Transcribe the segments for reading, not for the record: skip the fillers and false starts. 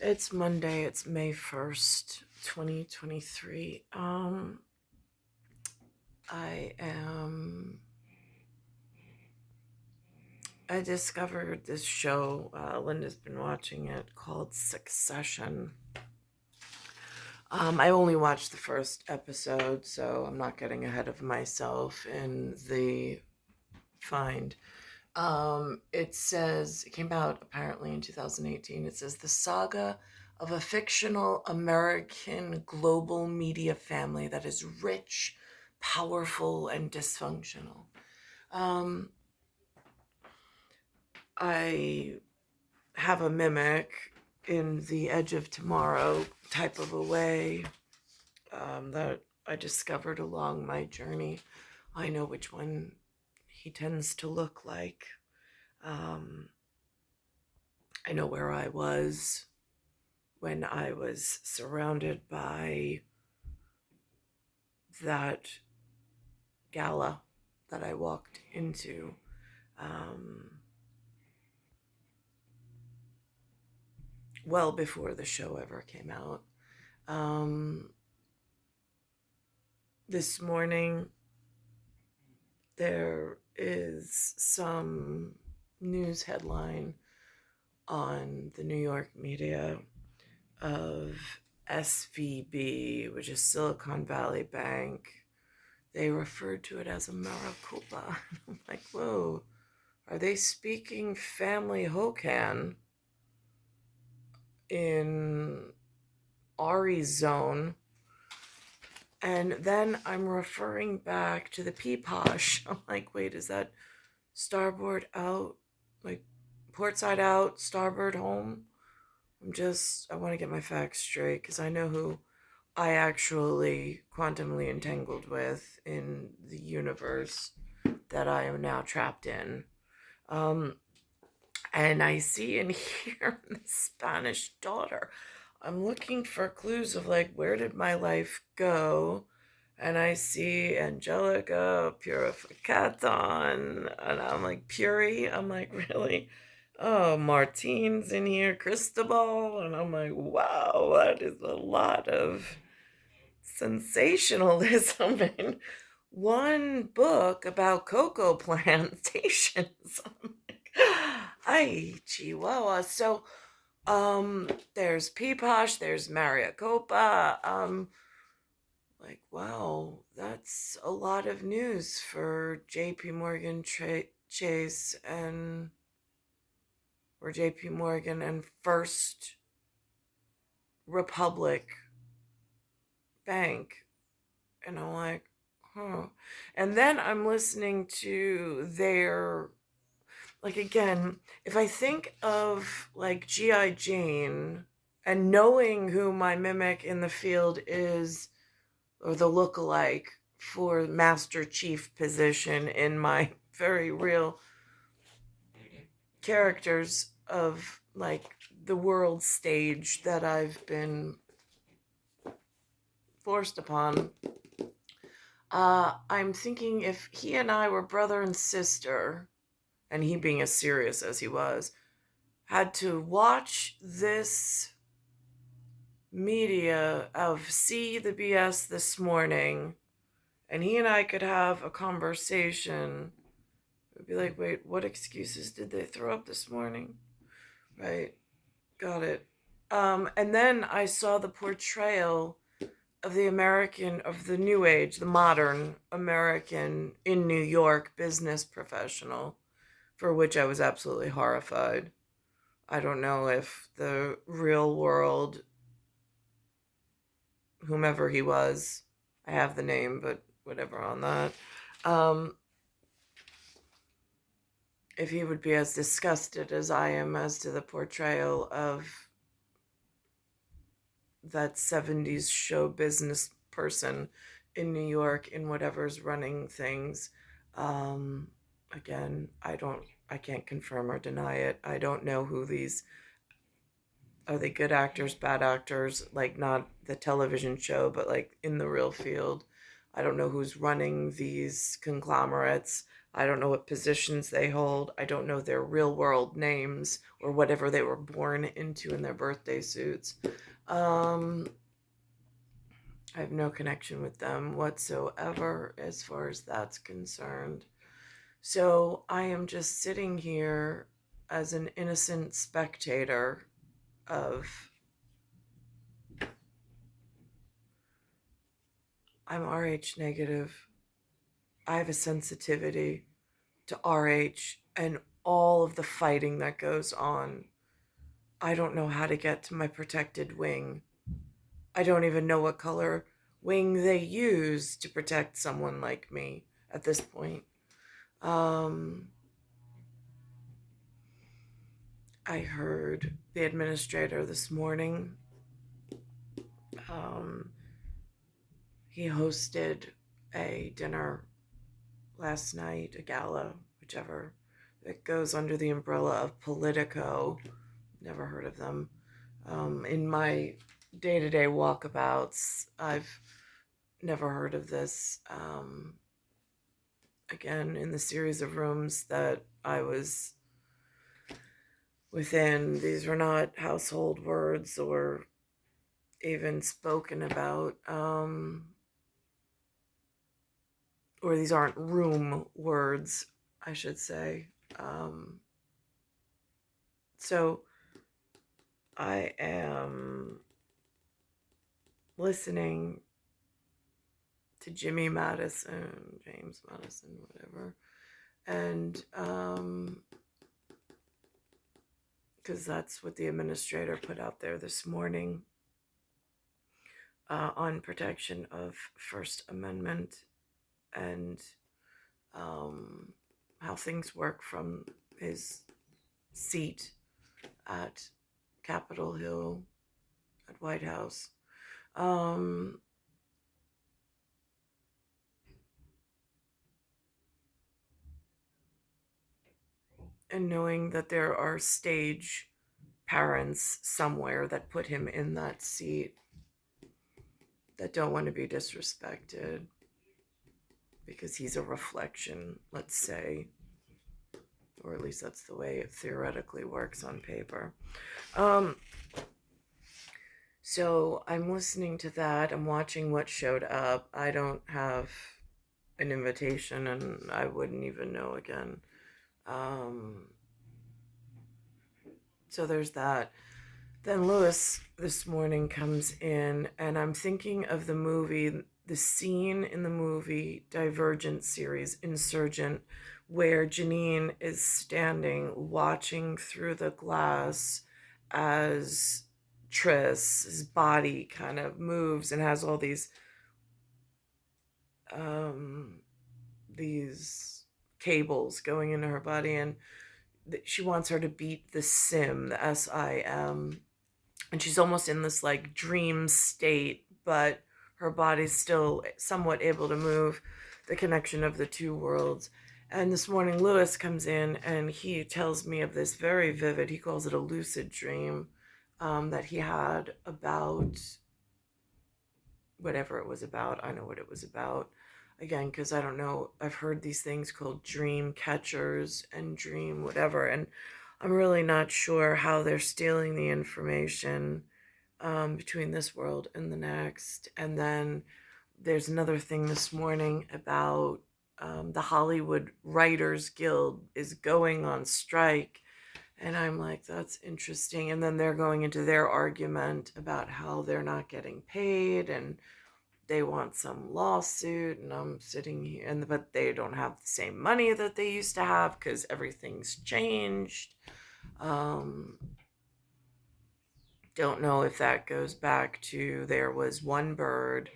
It's Monday, it's May 1st, 2023. I am I discovered this show, Linda's been watching it, called Succession. I only watched the first episode, so I'm not getting ahead of myself in the find. It says, it came out apparently in 2018. It says, the saga of a fictional American global media family that is rich, powerful, and dysfunctional. Um, I have a mimic in the Edge of Tomorrow type of a way that I discovered along my journey. I know which one he tends to look like. Um, I know where I was when I was surrounded by that gala that I walked into. Well before the show ever came out. Um, this morning, there is some news headline on the New York media of SVB, which is Silicon Valley Bank. They referred to it as a Maricopa. I'm like, whoa, are they speaking family Hokan in Ari zone? And then I'm referring back to the Peaposh. I'm like, wait, is that starboard out? Like, port side out, starboard home? I want to get my facts straight because I know who I actually quantumly entangled with in the universe that I am now trapped in. And I see and hear the Spanish daughter. I'm looking for clues of like, where did my life go? And I see Angelica Purificaton, and I'm like, Puri? I'm like, really? Oh, Martine's in here, Cristobal, and I'm like, wow, that is a lot of sensationalism in one book about cocoa plantations. I'm like, ay, Chihuahua. So, there's Peaposh, there's Maricopa. Like, wow, that's a lot of news for JP Morgan Chase and or JP Morgan and First Republic Bank. And I'm like, huh. And then I'm listening to their, like, again, if I think of like G.I. Jane and knowing who my mimic in the field is, or the look-alike for Master Chief position in my very real characters of like the world stage that I've been forced upon. I'm thinking if he and I were brother and sister, and he being as serious as he was, had to watch this media of See the BS this morning, and he and I could have a conversation, it would be like, wait, what excuses did they throw up this morning? Right, got it. And then I saw the portrayal of the new age, the modern American in New York business professional, for which I was absolutely horrified. I don't know if the real world, whomever he was, I have the name, but whatever on that, if he would be as disgusted as I am as to the portrayal of that 70s show business person in New York in whatever's running things. Um, Again, I can't confirm or deny it. I don't know who these, are they good actors, bad actors, like not the television show, but like in the real field. I don't know who's running these conglomerates. I don't know what positions they hold. I don't know their real world names or whatever they were born into in their birthday suits. I have no connection with them whatsoever as far as that's concerned. So I am just sitting here as an innocent spectator of, I'm RH negative. I have a sensitivity to RH and all of the fighting that goes on. I don't know how to get to my protected wing. I don't even know what color wing they use to protect someone like me at this point. I heard the administrator this morning. Um, he hosted a dinner last night, a gala, whichever, that goes under the umbrella of Politico. Never heard of them. In my day-to-day walkabouts, I've never heard of this. Again, in the series of rooms that I was within, these were not household words or even spoken about, or these aren't room words, I should say. So I am listening to Jimmy Madison, James Madison, whatever, and because that's what the administrator put out there this morning on protection of First Amendment and how things work from his seat at Capitol Hill, at White House. And knowing that there are stage parents somewhere that put him in that seat that don't want to be disrespected because he's a reflection, let's say, or at least that's the way it theoretically works on paper. So I'm listening to that. I'm watching what showed up. I don't have an invitation, and I wouldn't even know again. So there's that. Then Lewis this morning comes in, and I'm thinking of the movie, the scene in the movie Divergent series, Insurgent, where Janine is standing watching through the glass as Triss's body kind of moves and has all these cables going into her body, and she wants her to beat the sim, the SIM, and she's almost in this like dream state, but her body's still somewhat able to move, the connection of the two worlds. And this morning Lewis comes in and he tells me of this very vivid, he calls it a lucid dream, that he had about whatever it was about. I know what it was about. Again, because I don't know, I've heard these things called dream catchers and dream whatever, and I'm really not sure how they're stealing the information between this world and the next. And then there's another thing this morning about the Hollywood Writers Guild is going on strike. And I'm like, that's interesting. And then they're going into their argument about how they're not getting paid and they want some lawsuit. And I'm sitting here, but they don't have the same money that they used to have because everything's changed. Don't know if that goes back to there was one bird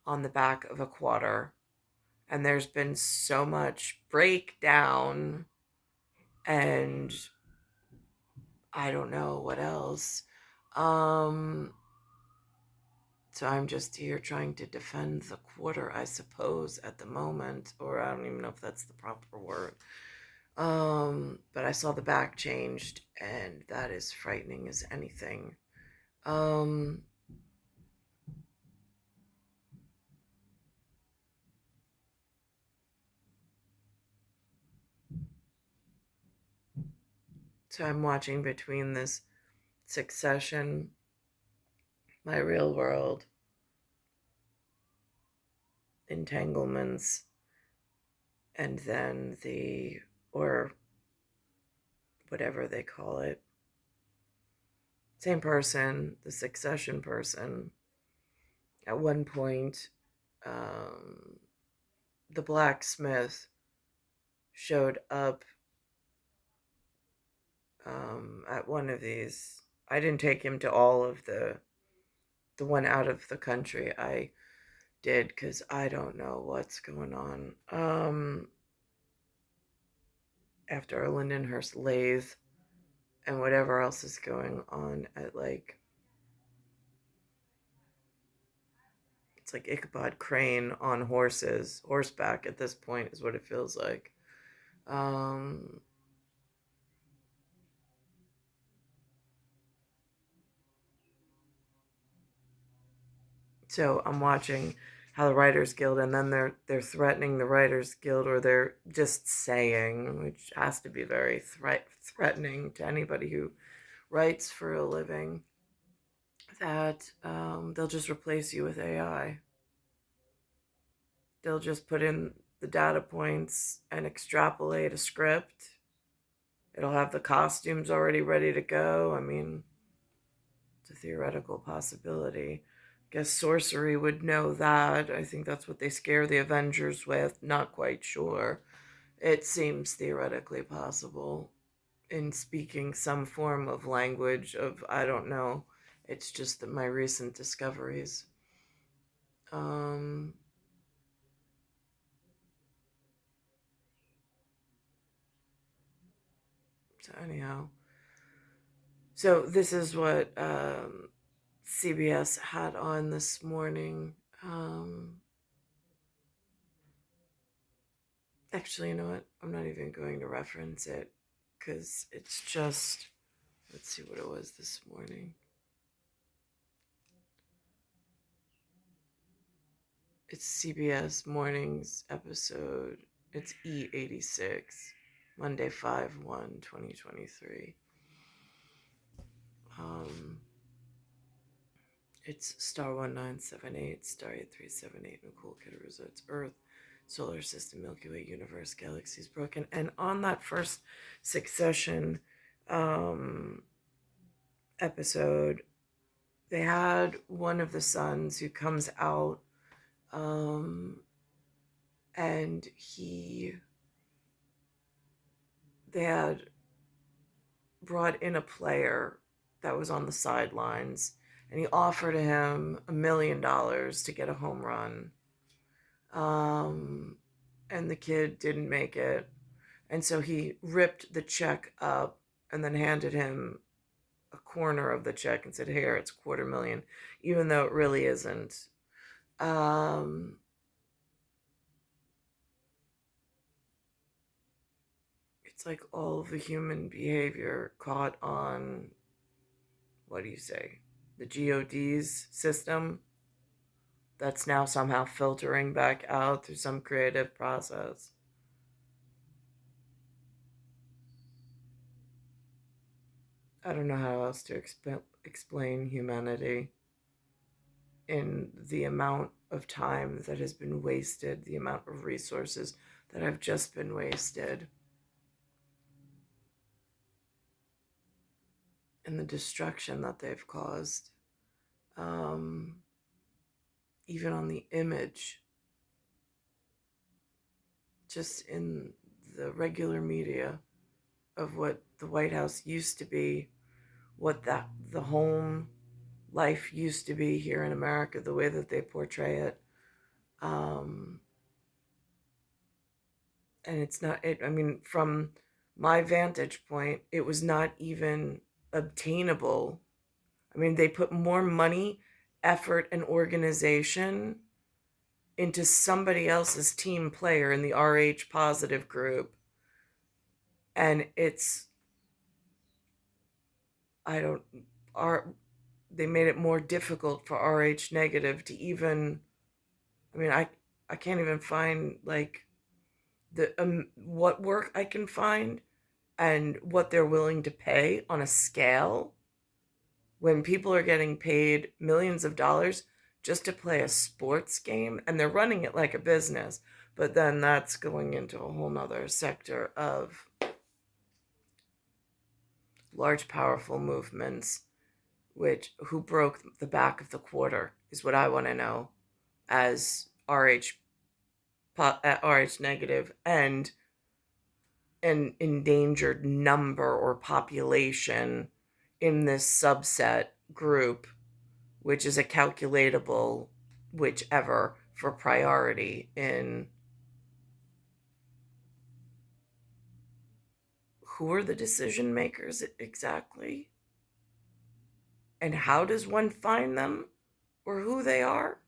on the back of a quarter, and there's been so much breakdown, and I don't know what else. So I'm just here trying to defend the quarter, I suppose, at the moment, or I don't even know if that's the proper word. But I saw the back changed, and that is frightening as anything. So I'm watching between this Succession, My Real World, Entanglements, and then or whatever they call it, same person, the Succession person. At one point, um, the blacksmith showed up at one of these. I didn't take him to all of the one out of the country. I did because I don't know what's going on. After a Lindenhurst lathe and whatever else is going on at it's like Ichabod Crane on horseback at this point is what it feels like. Um, so I'm watching how the Writers Guild, and then they're threatening the Writers Guild, or they're just saying, which has to be very threatening to anybody who writes for a living, that they'll just replace you with AI. They'll just put in the data points and extrapolate a script. It'll have the costumes already ready to go. I mean, it's a theoretical possibility. I guess sorcery would know that. I think that's what they scare the Avengers with. Not quite sure. It seems theoretically possible in speaking some form of language of, I don't know. It's just that my recent discoveries. Um, so anyhow, so this is what CBS had on this morning. Actually, you know what? I'm not even going to reference it because it's just, let's see what it was this morning. It's CBS Mornings episode. It's E86, Monday 5/1/2023. Um, it's star 1978, star 8378, Nicole, Cattaruzza. It's Earth, Solar System, Milky Way, Universe, Galaxies, Broken. And on that first Succession episode, they had one of the sons who comes out, um, and they had brought in a player that was on the sidelines, and he offered him $1 million to get a home run. Um, and the kid didn't make it, and so he ripped the check up and then handed him a corner of the check and said, "Here, it's $250,000," even though it really isn't. Um, it's like all of the human behavior caught on, what do you say, the GOD's system that's now somehow filtering back out through some creative process. I don't know how else to explain humanity in the amount of time that has been wasted, the amount of resources that have just been wasted, and the destruction that they've caused. Um, Even on the image, just in the regular media of what the White House used to be, what the home life used to be here in America, the way that they portray it. Um, and it's not, I mean, from my vantage point, it was not even obtainable. I mean, they put more money, effort, and organization into somebody else's team player in the RH positive group. And it's, I don't, are, they made it more difficult for RH negative to even, I mean, I can't even find like the what work I can find and what they're willing to pay on a scale when people are getting paid millions of dollars just to play a sports game and they're running it like a business. But then that's going into a whole nother sector of large, powerful movements, which who broke the back of the quarter is what I want to know as RH negative and an endangered number or population in this subset group, which is a calculatable whichever for priority in who are the decision makers exactly, and how does one find them or who they are?